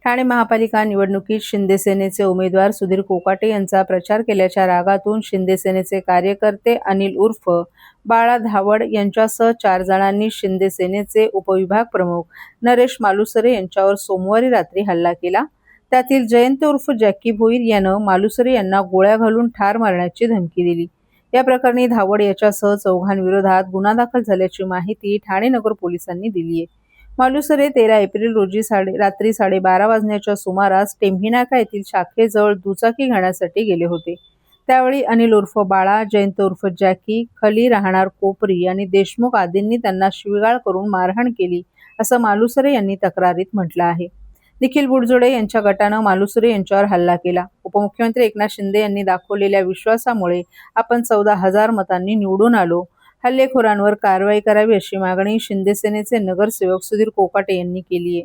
ठाणे महापालिका निवडणुकीत शिंदे सेनेचे उमेदवार सुधीर कोकाटे यांचा प्रचार केल्याच्या रागातून शिंदे सेनेचे कार्यकर्ते अनिल उर्फ बाळा धावड यांच्यासह 4 जणांनी शिंदे सेनेचे उपविभाग प्रमुख नरेश मालुसरे यांच्यावर सोमवारी रात्री हल्ला केला। त्यातील जयंत उर्फ जॅकी भोईर यानं मालुसरे यांना गोळ्या घालून ठार मारण्याची धमकी दिली। या प्रकरणी धावड याच्यासह 4 जणांविरोधात गुन्हा दाखल झाल्याची माहिती ठाणे नगर पोलिसांनी दिली आहे। मालुसरे 13 एप्रिल रोजी रात्री 12:30 वाजण्याच्या सुमारास टेंभीनाका येथील शाखेजवळ दुचाकी घेण्यासाठी गेले होते। त्यावेळी अनिल उर्फ बाळा, जयंत उर्फ जॅकी, खली राहणार कोपरी आणि देशमुख आदींनी त्यांना शिवीगाळ करून मारहाण केली, असं मालुसरे यांनी तक्रारीत म्हटलं आहे। निखिल बुडजोडे यांच्या गटानं मालुसरे यांच्यावर हल्ला केला। उपमुख्यमंत्री एकनाथ शिंदे यांनी दाखवलेल्या विश्वासामुळे आपण 14,000 मतांनी निवडून आलो। हल्लेखोरांवर कारवाई करावी अशी मागणी शिंदे सेनेचे नगरसेवक सुधीर कोकाटे यांनी केली आहे।